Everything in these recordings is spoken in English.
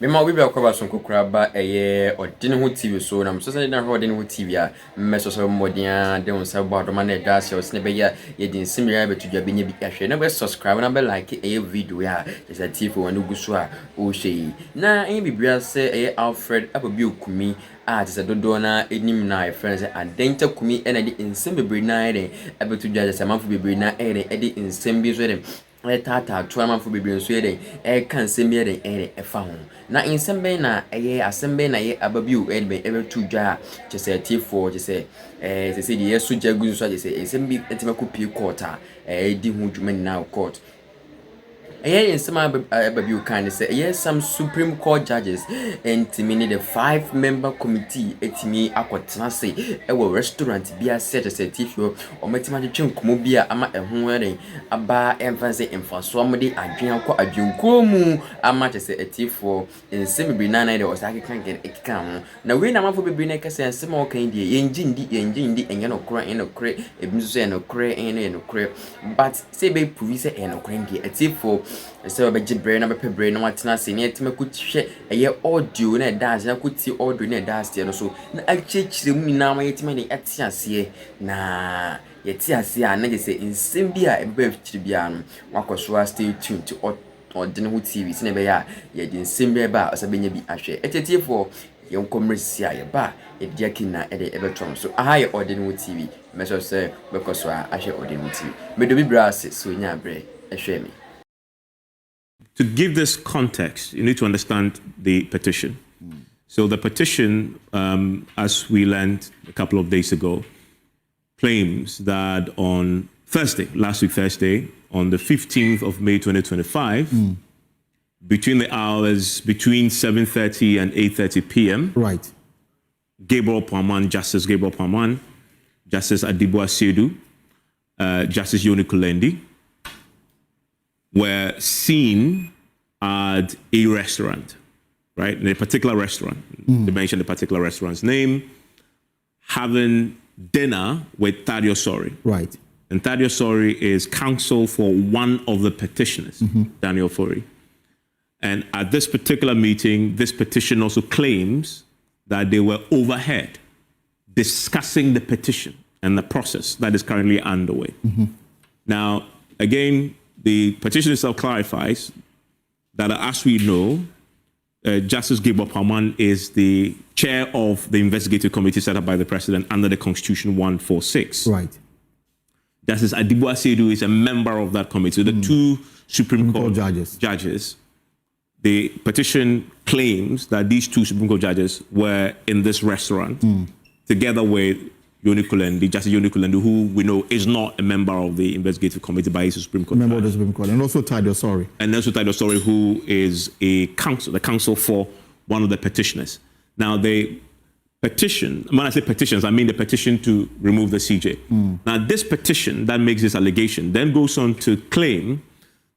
Mema obi be akwaba so kokora ba odine ho TV so na mso se na ho odine ho TV a mmeso so modia de unsa bo adoma na da se o se be ya ye din simira betudwa benya bi ahwe na be subscribe na be like video ya just a TV wonu guso a o hye na bibia se Alfred ababi okumi a just dodo na enim na friends adenta kumi na de nsem bebre na ere abetudwa just amanfo bebre na ere de nsem bi so ere tata tuamanfo bebre nso ere kan nsem bi ere efa ho na insembe na asembe na ababiu ebe tudwa chese T4 chese se di yesu jagu so chese insembi entima kopi court di hu dwuma na court insema ababiu kan say some Supreme Court judges and the 5-member committee etimi akotena say restaurant bia set say T4 o metima de twenkomo bia ama eho ere aba emfanse emfaso amde adwen akọ adwenko mu ama chese T4 nsem bi na de osake kan ekika ho na we na mafo bebre na kase nsem o kan die yenjindi enye no kro en no kre ebinso en no kre en no kre but say be prove say en no kre die T4 se obeji bre na bepe bre na watena se ne etima kutihwe audio na dance na kuti audio na dance no so na achechire mu na ma yetima ne atiase na yetiase a na je se nsem bia ebe fitiri bia no wakoso stay tuned to odine ho TV se ne be ya ye din nsem bia ba osabenya bi ahwe etetiefo ye nkomresi a ye ba ye dia kina ebe tom so aha ye odine ho TV meso se bekoso a ahwe odine ho TV medobi brase so nya bre ehwe me. To give this context, you need to understand the petition. So the petition, as we learned a couple of days ago, claims that on Thursday, last week Thursday, on the 15th of May 2025, between the hours between 7:30 and 8:30 p.m., right, Gabriel Paman, Justice Gabriel Paman, Justice Adibu Asedu, Justice Yoni Kulendi, were seen at a restaurant, right? In a particular restaurant. They mentioned the particular restaurant's name, having dinner with Thadio Sori. Right. And Thadio Sori is counsel for one of the petitioners, Daniel Fori. And at this particular meeting, this petition also claims that they were overheard discussing the petition and the process that is currently underway. Now, again, the petition itself clarifies that, as we know, Justice Gabriel Paman is the chair of the investigative committee set up by the president under the Constitution 146. Right. Justice Adibu Asedu is a member of that committee. So the two Supreme Court judges, the petition claims that these two Supreme Court judges were in this restaurant together with Yoni Kulendi, Justice Yoni Kulendi, who we know is not a member of the investigative committee, but he's a Supreme Court. Member of the Supreme Court, and also Thadio Sori. And also Thadio Sori, who is the counsel for one of the petitioners. Now, the petition, when I say petitions, I mean the petition to remove the CJ. Now, this petition that makes this allegation then goes on to claim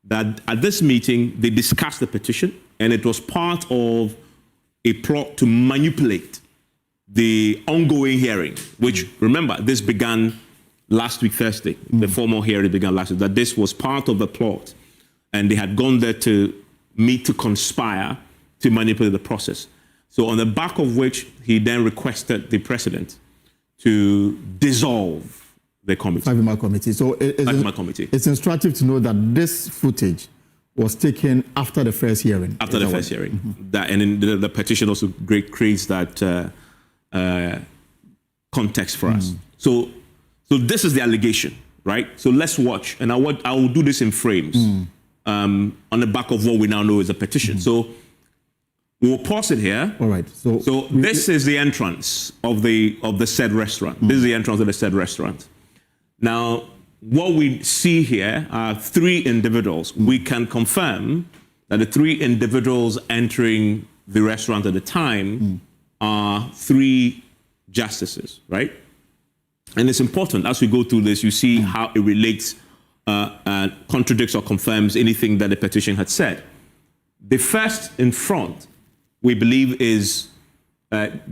that at this meeting, they discussed the petition, and it was part of a plot to manipulate the ongoing hearing, which, remember, this began last week, Thursday. The formal hearing began last week, that this was part of the plot. And they had gone there to meet to conspire to manipulate the process. So on the back of which he then requested the president to dissolve the committee. Five-member committee. So it's instructive to know that this footage was taken after the first hearing. After the first hearing. That, and then the petition also creates that context for us. So this is the allegation, right? So let's watch, and I will do this in frames on the back of what we now know is a petition. So we'll pause it here. All right. So this is the entrance of the said restaurant. This is the entrance of the said restaurant. Now, what we see here are three individuals. We can confirm that the three individuals entering the restaurant at the time are three justices, right? And it's important as we go through this, you see how it relates, contradicts or confirms anything that the petition had said. The first in front, we believe, is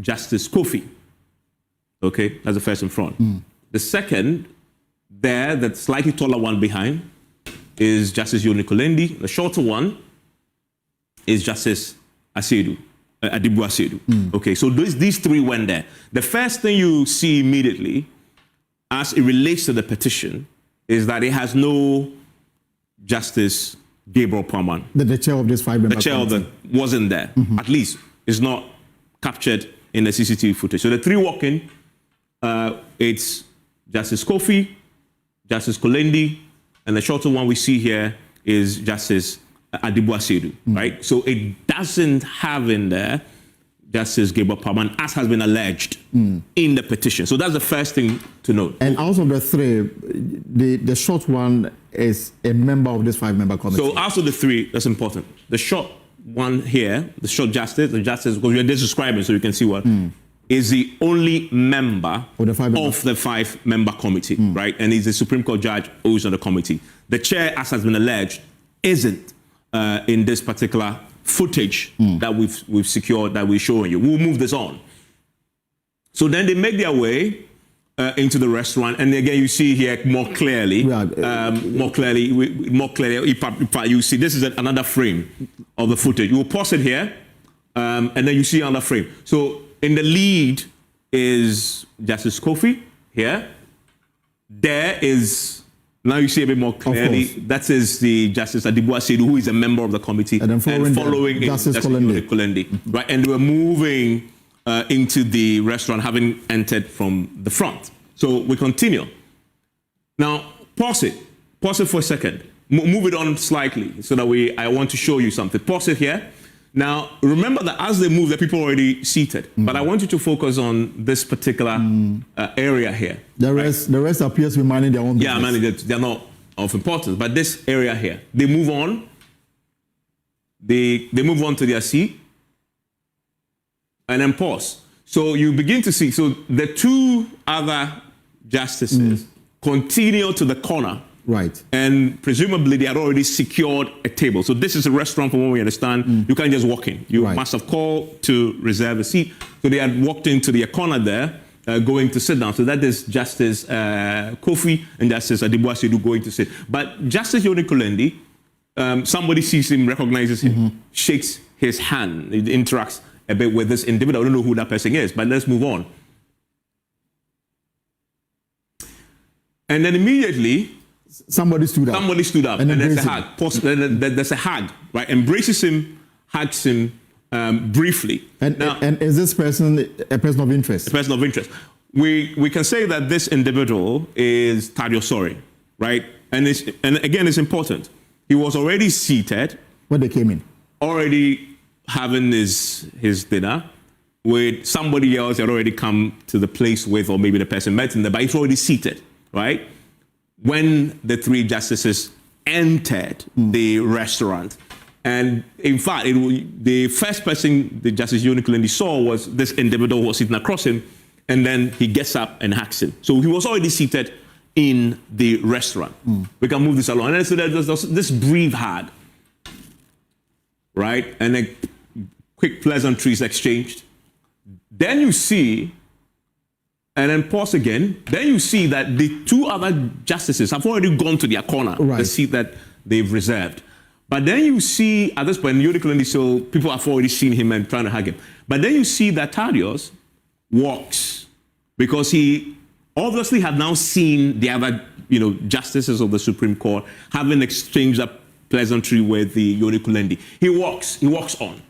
Justice Kofi. Okay, that's the first in front. The second, there, the slightly taller one behind, is Justice Yoni Kulendi. The shorter one is Justice Adibu Asedu. Okay, so these three went there. The first thing you see immediately, as it relates to the petition, is that it has no Justice Gabriel Paman. The chair of this five-member The chair of the wasn't there. At least it's not captured in the CCTV footage. So the three walk in. It's Justice Kofi, Justice Kolendi, and the shorter one we see here is Justice Adibu Asedu, right? So it doesn't have in there Justice Gabriel Paman, as has been alleged in the petition. So that's the first thing to note. And out of the three, the short one is a member of this five-member committee. So out of the three, that's important. The short one here, the short justice, because we're just describing so you can see what, is the only member of the five-member committee, right? And he's a Supreme Court judge who's on the committee. The chair, as has been alleged, isn't in this particular footage that we've secured, that we're showing you. We'll move this on. So then they make their way into the restaurant, and again you see here more clearly, more clearly. You see this is another frame of the footage. We'll pause it here, and then you see another frame. So in the lead is Justice Kofi here. There is. Now you see a bit more clearly. That is the Justice Adibu Asedu, who is a member of the committee, and then following Justice Kolendi. Right, and they were moving into the restaurant, having entered from the front. So we continue. Now pause it for a second. Move it on slightly so that I want to show you something. Pause it here. Now remember that as they move, the people are already seated. But I want you to focus on this particular area here. The rest appears to be minding their own business. Yeah, they're not of importance. But this area here, they move on. They move on to their seat, and then pause. So you begin to see. So the two other justices continue to the corner. Right. And presumably they had already secured a table. So this is a restaurant, from what we understand. You can't just walk in. You must have called to reserve a seat. So they had walked into the corner there, going to sit down. So that is Justice Kofi and Justice Adibu Asedu going to sit. But Justice Yoni Kolendi, somebody sees him, recognizes him, shakes his hand. It interacts a bit with this individual. I don't know who that person is, but let's move on. And then immediately, somebody stood up. And there's a hug. There's a hug, right? Embraces him, hugs him briefly. And is this person a person of interest? A person of interest. We can say that this individual is Tadio Sori, right? And again, it's important. He was already seated when they came in, already having his dinner with somebody else that had already come to the place with, or maybe the person met him there, but he's already seated, right? When the three justices entered the restaurant. And in fact, the first person the Justice Yoni Kolendi saw was this individual who was sitting across him, and then he gets up and hugs him. So he was already seated in the restaurant. We can move this along. And so there's this brief hug, right? And then quick pleasantries exchanged. Then you see, and then pause again. Then you see that the two other justices have already gone to their corner, the seat that they've reserved. But then you see, at this point, Yoni Kolendi, so people have already seen him and trying to hug him. But then you see that Tadios walks, because he obviously had now seen the other, justices of the Supreme Court having exchanged a pleasantry with the Yoni Kolendi. He walks on.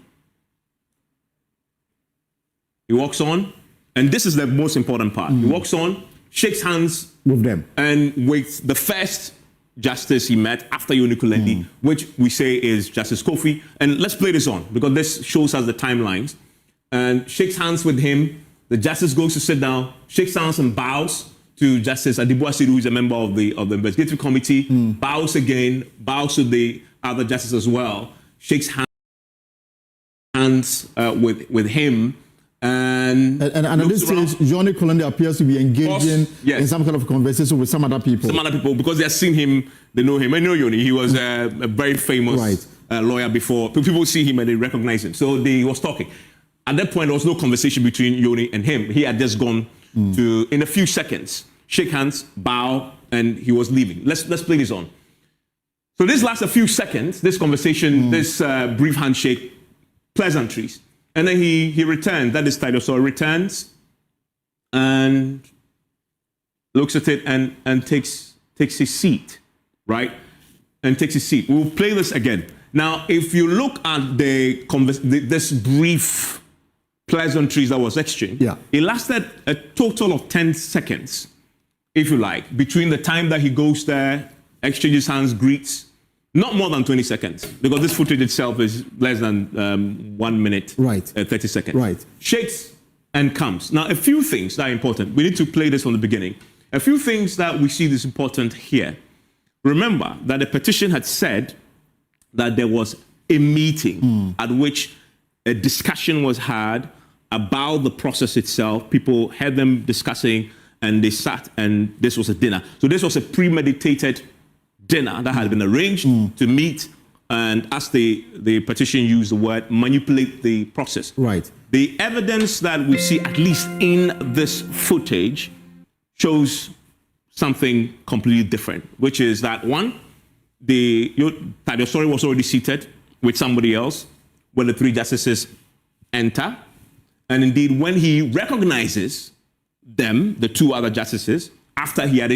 He walks on. And this is the most important part. He walks on, shakes hands with them, and with the first justice he met after Yoni Kolendi, which we say is Justice Kofi. And let's play this on, because this shows us the timelines. And shakes hands with him. The justice goes to sit down, shakes hands and bows to Justice Adibu Asedu, who is a member of the investigatory committee. Bows again, bows to the other justice as well. Shakes hands with him. And at this stage, Yoni Kolendi appears to be engaging in some kind of conversation with some other people. Because they have seen him, they know him. I know Yoni. He was a very famous lawyer before. People see him and they recognize him. So he was talking. At that point, there was no conversation between Yoni and him. He had just gone to, in a few seconds, shake hands, bow, and he was leaving. Let's play this on. So this lasts a few seconds, this conversation, this brief handshake, pleasantries. And then he returns, that is title. So returns and looks at it and takes his seat, right? And takes his seat. We'll play this again. Now, if you look at this brief pleasantries that was exchanged, it lasted a total of 10 seconds, if you like, between the time that he goes there, exchanges hands, greets, not more than 20 seconds, because this footage itself is less than 1 minute, 30 seconds. Right. Shakes and comes. Now, a few things that are important. We need to play this from the beginning. A few things that we see is important here. Remember that the petition had said that there was a meeting at which a discussion was had about the process itself. People heard them discussing and they sat, and this was a dinner. So this was a premeditated dinner that had been arranged to meet and, as the petition used the word, manipulate the process. Right. The evidence that we see, at least in this footage, shows something completely different, which is that one, Tadiosori was already seated with somebody else when the three justices enter. And indeed, when he recognizes them, the two other justices, after he had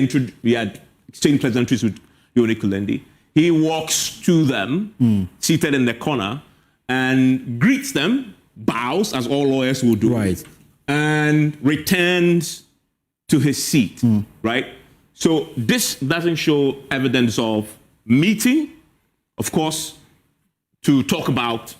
exchanged pleasantries with Yoni Kulendi, he walks to them, seated in the corner, and greets them, bows, as all lawyers will do, and returns to his seat, right? So this doesn't show evidence of meeting, of course, to talk about